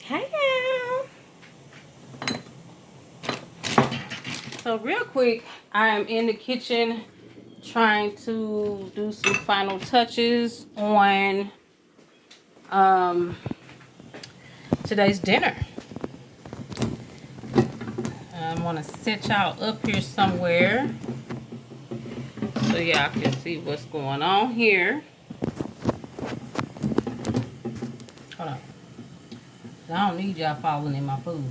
Hey, so real quick, I am in the kitchen trying to do some final touches on today's dinner. I'm gonna set y'all up here somewhere so y'all can see what's going on here. Hold on. I don't need y'all falling in my food,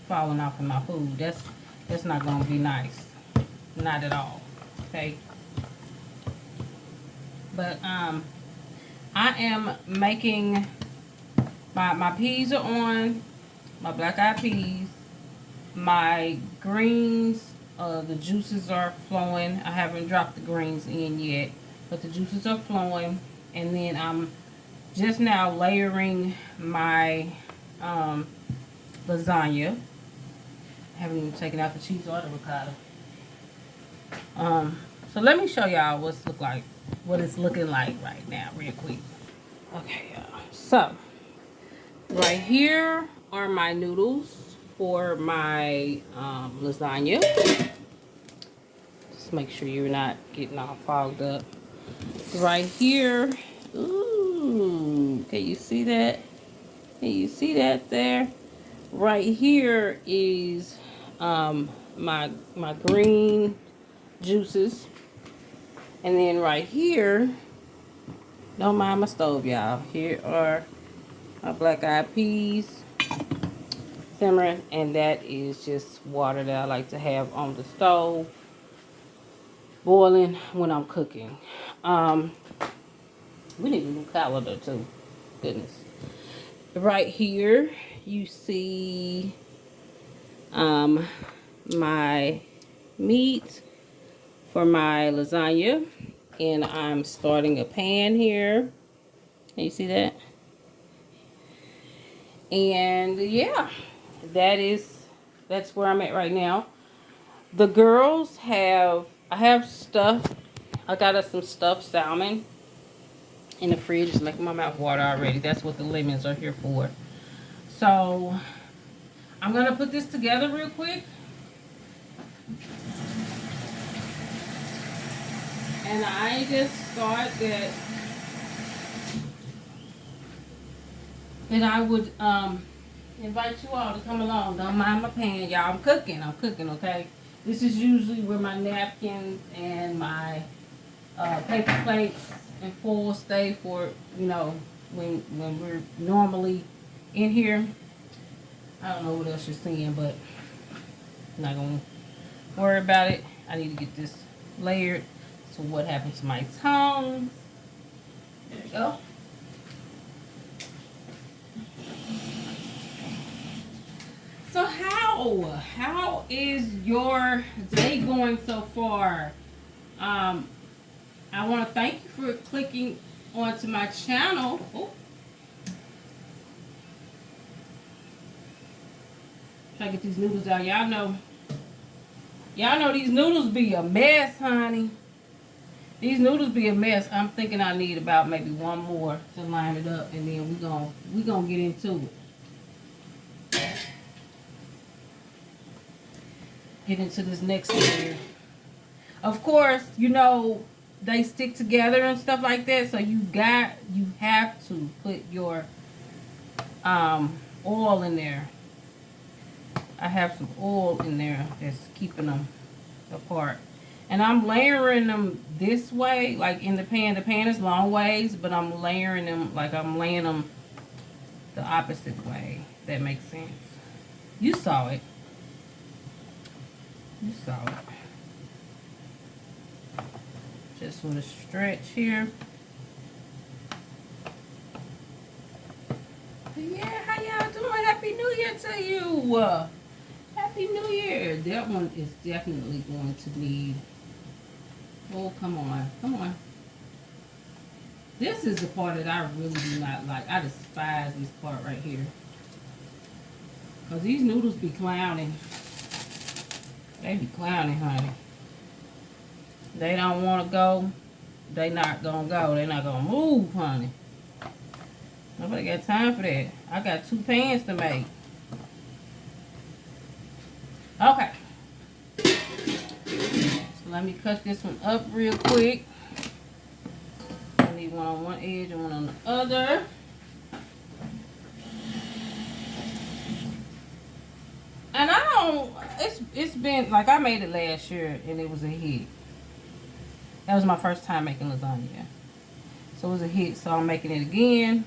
falling off in my food. That's not gonna be nice, not at all. Okay. But I am making my peas are on, my black eyed peas, my greens, the juices are flowing. I haven't dropped the greens in yet, but the juices are flowing. And then I'm just now layering my lasagna. I haven't even taken out the cheese or the ricotta. So let me show y'all what it's looking like right now, real quick. Okay, y'all. So right here are my noodles for my lasagna. Just make sure you're not getting all fogged up. Right here, ooh, can you see that? Can you see that there? Right here is my green juices, and then right here, don't mind my stove, y'all. Here are my black eyed peas simmering, and that is just water that I like to have on the stove boiling when I'm cooking. We need a new calendar too. Goodness. Right here you see my meat for my lasagna, and I'm starting a pan here. Can you see that? And yeah, that's where I'm at right now. The girls I have stuff. I got us some stuffed salmon in the fridge. It's making my mouth water already. That's what the lemons are here for. So I'm gonna put this together real quick. And I just thought that I would invite you all to come along. Don't mind my pan, y'all. I'm cooking, okay? This is usually where my napkins and my paper plates and foil stay for, when we're normally in here. I don't know what else you're seeing, but I'm not going to worry about it. I need to get this layered. So what happened to my tongue? There we go. So how is your day going so far? I want to thank you for clicking onto my channel. Oh. Try to get these noodles out. Y'all know these noodles be a mess, honey. These noodles be a mess. I'm thinking I need about maybe one more to line it up, and then we gonna get into it. Get into this next layer. Of course, they stick together and stuff like that, so you have to put your oil in there. I have some oil in there that's keeping them apart. And I'm layering them this way, like in the pan. The pan is long ways, but I'm layering them like I'm laying them the opposite way. If that makes sense. You saw it. You saw it. Just want to stretch here. Yeah, how y'all doing? Happy New Year to you. Happy New Year. That one is definitely going to need... Oh, come on. Come on. This is the part that I really do not like. I despise this part right here. Because these noodles be clowning. They be clowning, honey. They don't want to go. They not going to go. They not going to move, honey. Nobody got time for that. I got 2 pans to make. Okay. So let me cut this one up real quick. I need one on one edge and one on the other. And I don't, it's been, like I made it last year and it was a hit. That was my first time making lasagna. So it was a hit, so I'm making it again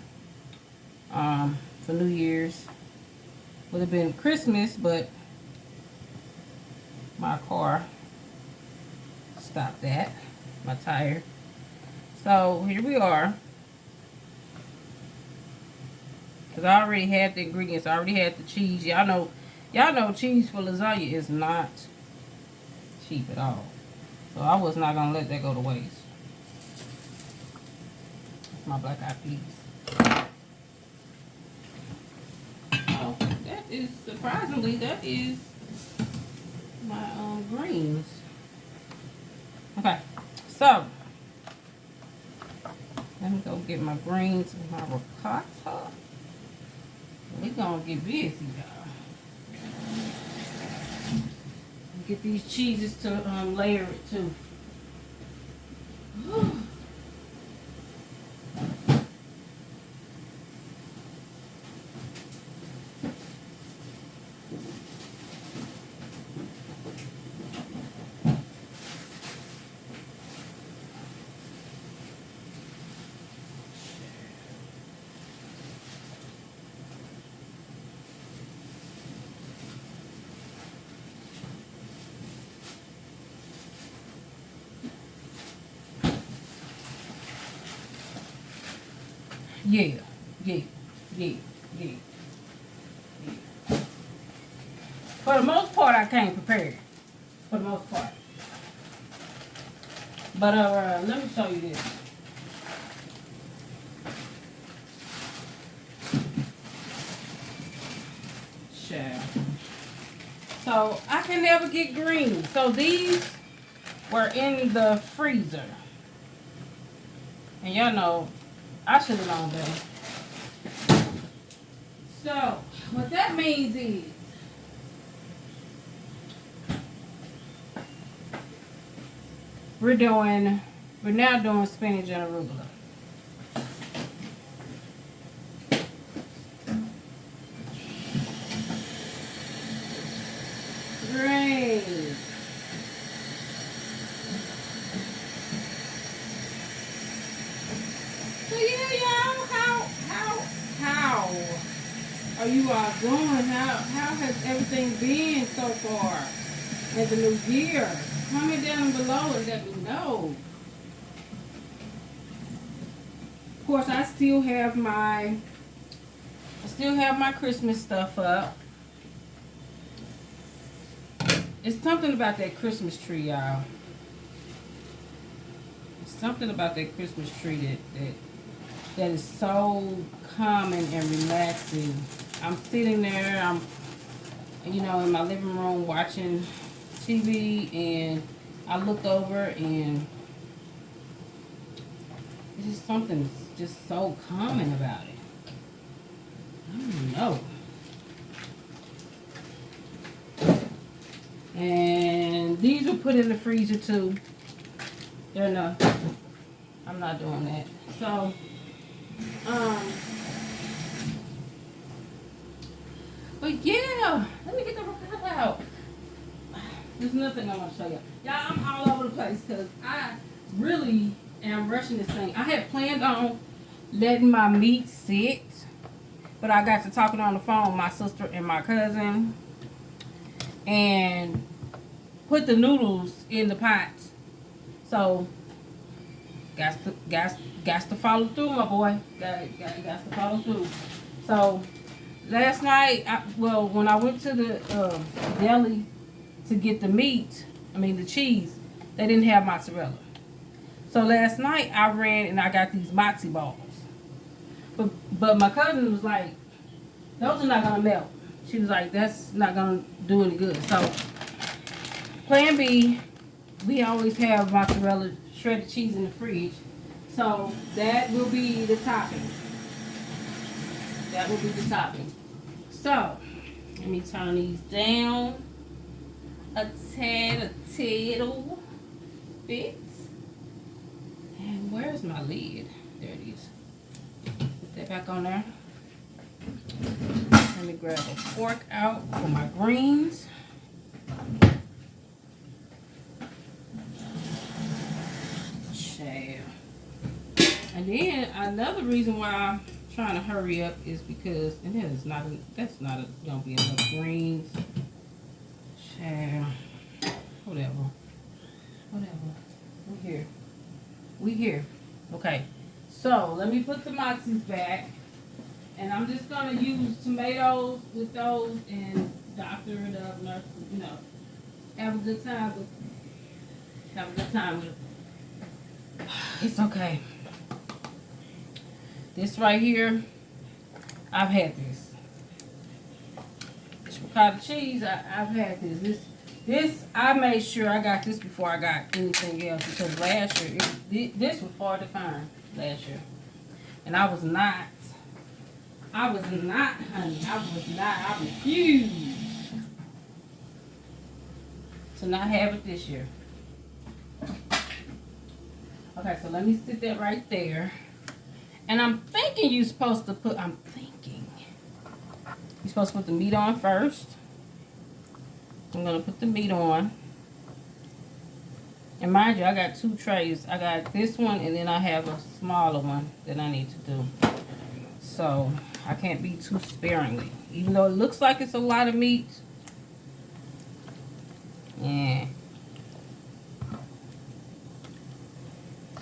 for New Year's. Would have been Christmas, but my car stopped that, my tire. So here we are. Because I already had the ingredients. I already had the cheese. Y'all know cheese for lasagna is not cheap at all. So I was not going to let that go to waste. That's my black eyed peas. Oh, that is, surprisingly, that is my greens. Okay, so let me go get my greens and my ricotta. We're gonna get busy, y'all. Get these cheeses to layer it too. Yeah. For the most part, I came prepared. For the most part. But let me show you this. Sure. So I can never get green. So these were in the freezer. And y'all know, I should have known better. So what that means is we're now doing spinach and arugula. Great. So yeah, y'all, how are you all doing? How has everything been so far in the new year? Comment down below and let me know. Of course, I still have my Christmas stuff up. It's something about that Christmas tree, y'all. Something about that Christmas tree that is so calming and relaxing. I'm sitting there, I'm in my living room watching TV, and I look over and it's just something just so calming about it. I don't know. And these were put in the freezer too. They're not. I'm not doing that. So, but yeah, let me get the ricotta out. There's nothing I want to show you. Y'all, I'm all over the place because I really am rushing this thing. I had planned on letting my meat sit, but I got to talking on the phone with my sister and my cousin and put the noodles in the pot. So, got to follow through, my boy. Got to follow through. So, last night, when I went to the deli to get the cheese, they didn't have mozzarella. So last night I ran and I got these matzo balls. But my cousin was like, those are not gonna melt. She was like, that's not gonna do any good. So plan B, we always have mozzarella shredded cheese in the fridge. So that will be the topping. That will be the topping. So, let me turn these down a tittle bit. And where's my lid? There it is. Put that back on there. Let me grab a fork out for my greens. And then another reason why I'm trying to hurry up is because, and that's not gonna be enough greens. Child. Whatever. We here. Okay. So let me put the moxies back, and I'm just gonna use tomatoes with those and doctor it up, have a good time with it. It's okay. This right here, I've had this. This ricotta cheese, I've had this. This, I made sure I got this before I got anything else, because last year, this was hard to find last year. And I was not, honey. I refused to not have it this year. Okay, so let me sit that right there. And I'm thinking you're supposed to put the meat on first. I'm going to put the meat on. And mind you, I got 2 trays. I got this one, and then I have a smaller one that I need to do. So, I can't be too sparingly. Even though it looks like it's a lot of meat. Yeah.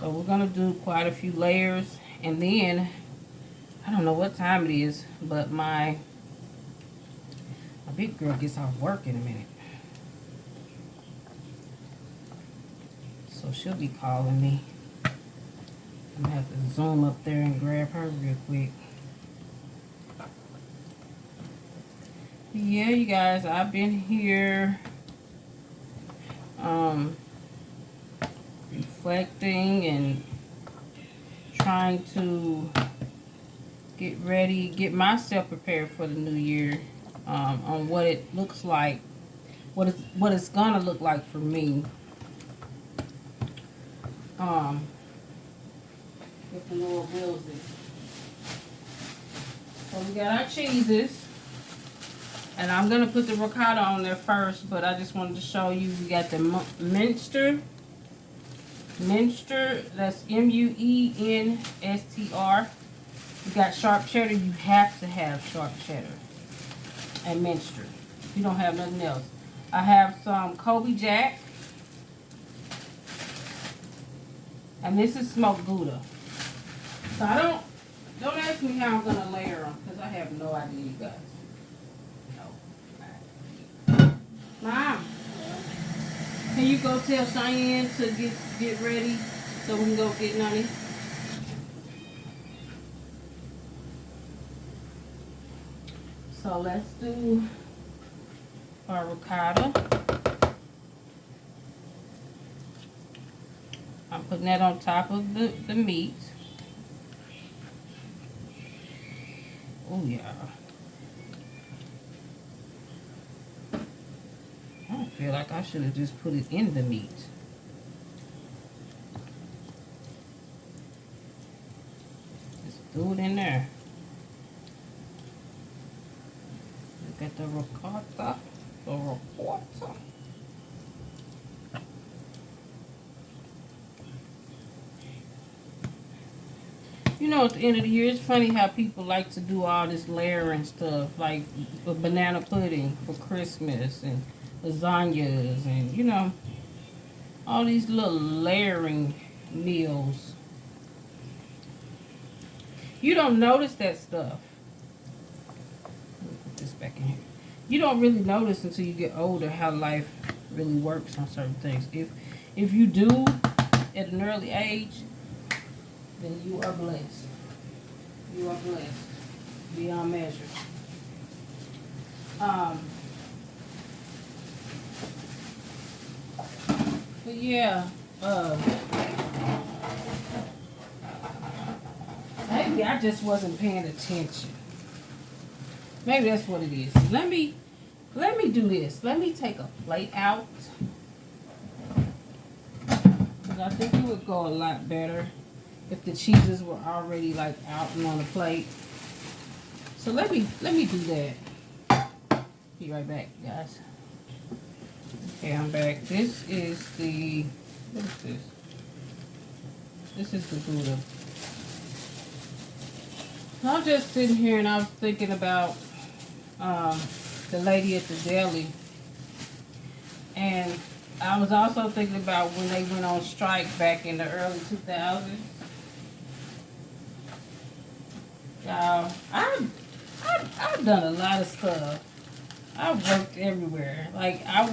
So, we're going to do quite a few layers. And then, I don't know what time it is, but my big girl gets off work in a minute. So she'll be calling me. I'm going to have to zoom up there and grab her real quick. Yeah, you guys, I've been here reflecting and trying to get myself prepared for the new year, on what it looks like, what it's gonna look like for me, if the Lord wills it. So we got our cheeses, and I'm gonna put the ricotta on there first, but I just wanted to show you, we got the Munster, that's Munstr. You got sharp cheddar. You have to have sharp cheddar and Munster. You don't have nothing else. I have some Colby Jack, and this is smoked Gouda. So don't ask me how I'm gonna layer them, because I have no idea, you guys. No. Mom, can you go tell Cheyenne to get ready so we can go get Nunny? So let's do our ricotta. I'm putting that on top of the meat. Oh yeah. I feel like I should have just put it in the meat. Just threw it in there. Look at the ricotta. You know, at the end of the year, it's funny how people like to do all this layering stuff, like banana pudding for Christmas and lasagnas and, you know, all these little layering meals. You don't notice that stuff. Let me put this back in here. You don't really notice until you get older how life really works on certain things. If you do at an early age, then you are blessed. You are blessed beyond measure. But yeah, maybe I just wasn't paying attention. Maybe that's what it is. Let me do this. Let me take a plate out. Because I think it would go a lot better if the cheeses were already like out and on the plate. So let me do that. Be right back, guys. Okay, I'm back. This is the, what is this? This is the Gouda. I was just sitting here and I was thinking about the lady at the deli. And I was also thinking about when they went on strike back in the early 2000s. I've done a lot of stuff. I've worked everywhere. Like I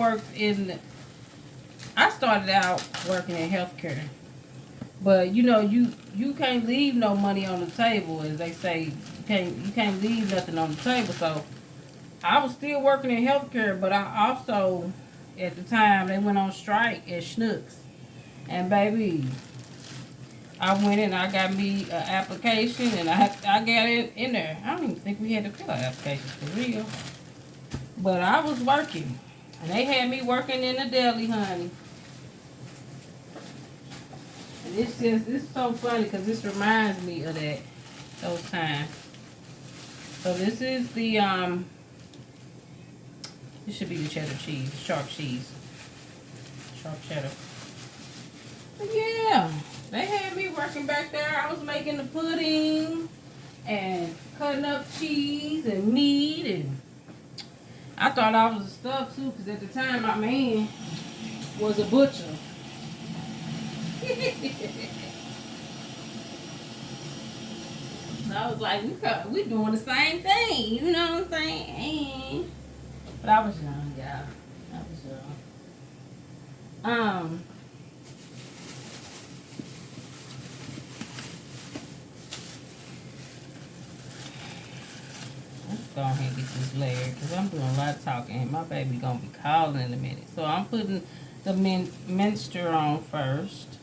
started out working in healthcare. But you know, you can't leave no money on the table, as they say. You can't leave nothing on the table. So I was still working in healthcare, but I also, at the time, they went on strike at Schnucks. And baby, I went in, I got me an application, and I got it in there. I don't even think we had to fill out applications for real. But I was working, and they had me working in the deli, honey. And it's so funny because this reminds me of those times. So this is the this should be the cheddar cheese, sharp cheese, sharp cheddar. But yeah, they had me working back there. I was making the pudding and cutting up cheese and meat, and I thought I was a stuff too, because at the time my man was a butcher. So I was like, we doing the same thing, you know what I'm saying? But I was young, y'all. I was young. Let's go ahead and get this layered, because I'm doing a lot of talking, and my baby gonna be calling in a minute. So I'm putting the minster on first.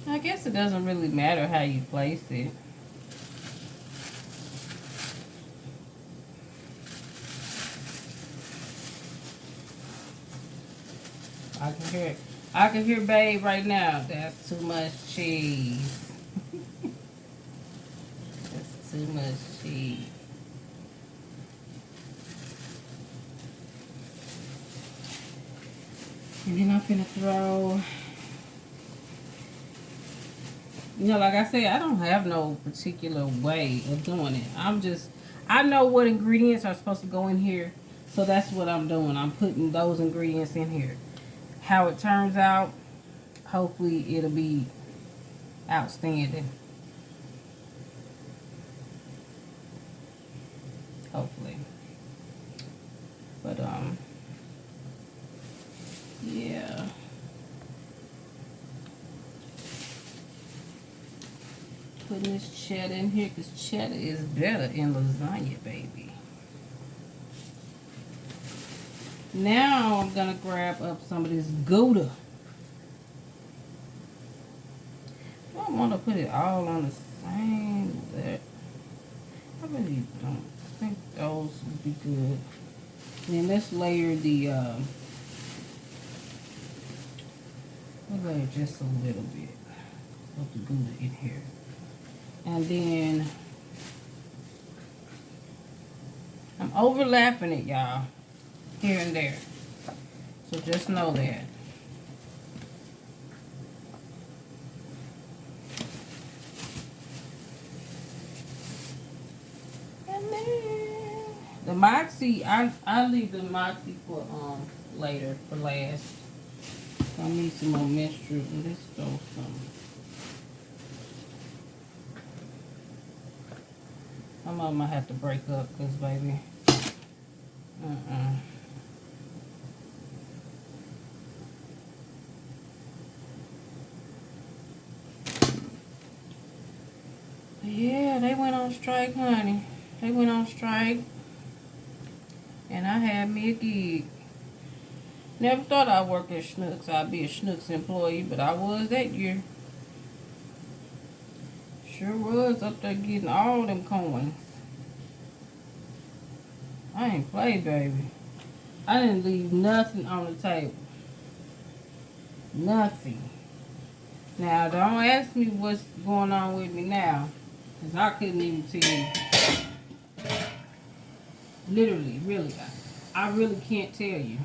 I guess it doesn't really matter how you place it. I can hear babe right now. That's too much cheese. That's too much cheese. And then I'm finna throw, you know, like I said, I don't have no particular way of doing it. I know what ingredients are supposed to go in here. So that's what I'm doing. I'm putting those ingredients in here. How it turns out, hopefully it'll be outstanding. Hopefully. But, yeah. Putting this cheddar in here, because cheddar is better in lasagna, baby. Now I'm gonna grab up some of this Gouda. I don't want to put it all on the same. I really don't think those would be good. And then let's layer we'll layer just a little bit of the Gouda in here. And then I'm overlapping it, y'all, here and there. So just know that. And then the Moxie, I leave the Moxie for later, for last. I need some more mixture. Let's go some. Some of them I have to break up because, baby, yeah, they went on strike, honey. They went on strike. And I had me a gig. Never thought I'd work at Schnucks. I'd be a Schnucks employee, but I was that year. Sure was up there getting all them coins. I ain't play, baby. I didn't leave nothing on the table. Nothing. Now, don't ask me what's going on with me now. Because I couldn't even tell you. Literally, really. I really can't tell you.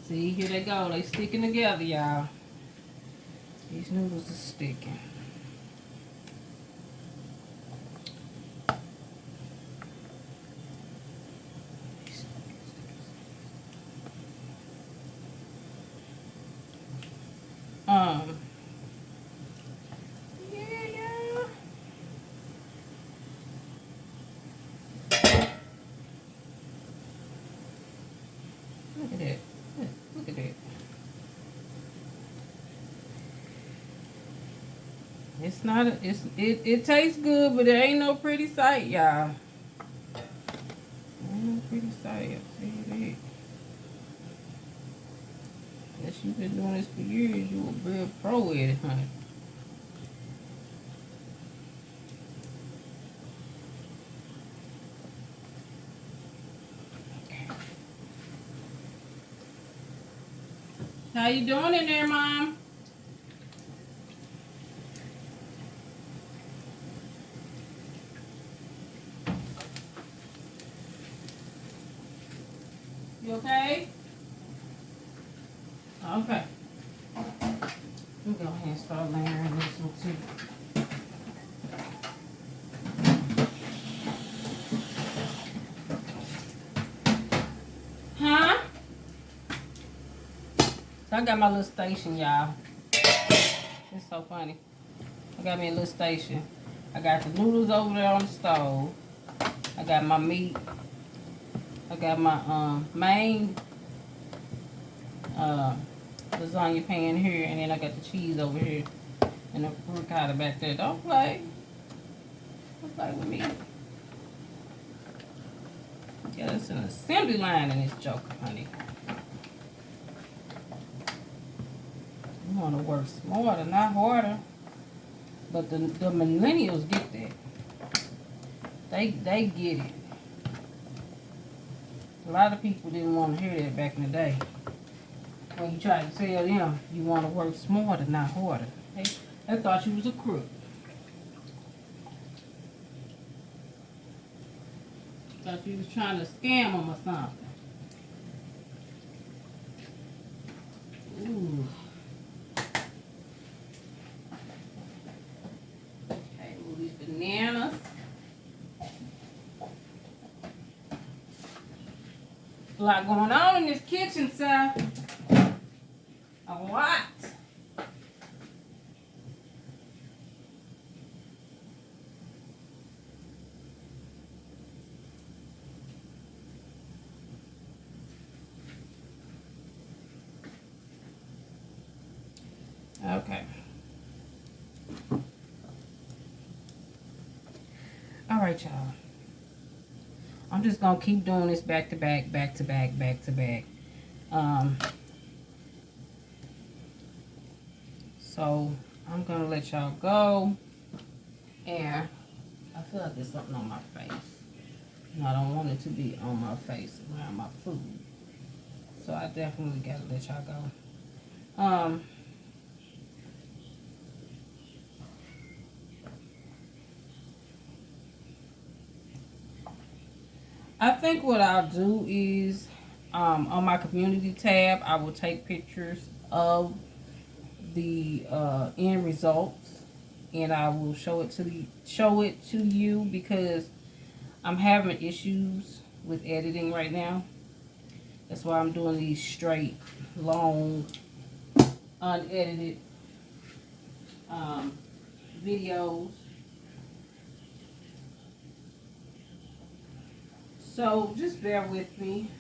See, here they go. They sticking together, y'all. These noodles are sticking. Yeah. Look at that. Look at that. It's not. It tastes good, but it ain't no pretty sight, y'all. Ain't no pretty sight. See that? Unless you've been doing this for years, you a real pro at it, honey. How you doing in there, Mom? You okay? Okay. Let me go ahead and start layering this one too. Huh? So I got my little station, y'all. It's so funny. I got me a little station. I got the noodles over there on the stove. I got my meat. I got my main lasagna pan here, and then I got the cheese over here and the ricotta back there. Don't play. Don't play with me. Yeah, it's an assembly line in this joker, honey. You want to work smarter, not harder. But the millennials get that. They get it. A lot of people didn't want to hear that back in the day. When you try to tell them you want to work smarter, not harder. They thought you was a crook. Thought you was trying to scam them or something. Ooh. Okay, move these bananas. A lot going on in this kitchen, sir. A lot. Okay. All right, y'all. I'm just gonna keep doing this back to back, back to back, back to back. So I'm gonna let y'all go. And I feel like there's something on my face. And I don't want it to be on my face around my food. So I definitely gotta let y'all go. I think what I'll do is on my community tab, I will take pictures of the end results, and I will show it to you because I'm having issues with editing right now. That's why I'm doing these straight, long, unedited videos. So just bear with me.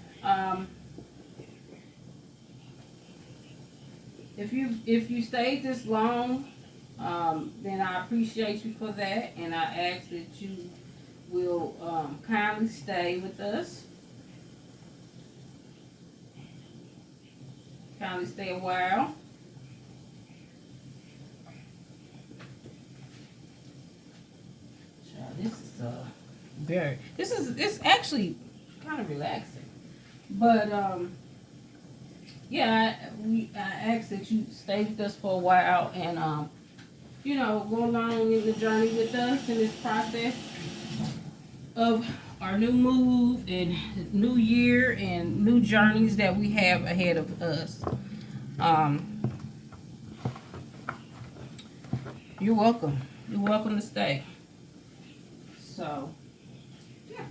If you stayed this long, then I appreciate you for that, and I ask that you will kindly stay with us. probably stay a while. This is it's actually kind of relaxing. But yeah, I ask that you stay with us for a while and you know, go along in the journey with us in this process of our new move and new year and new journeys that we have ahead of us. You're welcome. You're welcome to stay. So, yeah.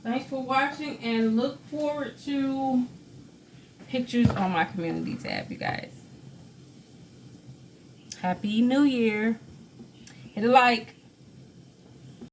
Thanks for watching and look forward to pictures on my community tab, you guys. Happy New Year. Hit a like.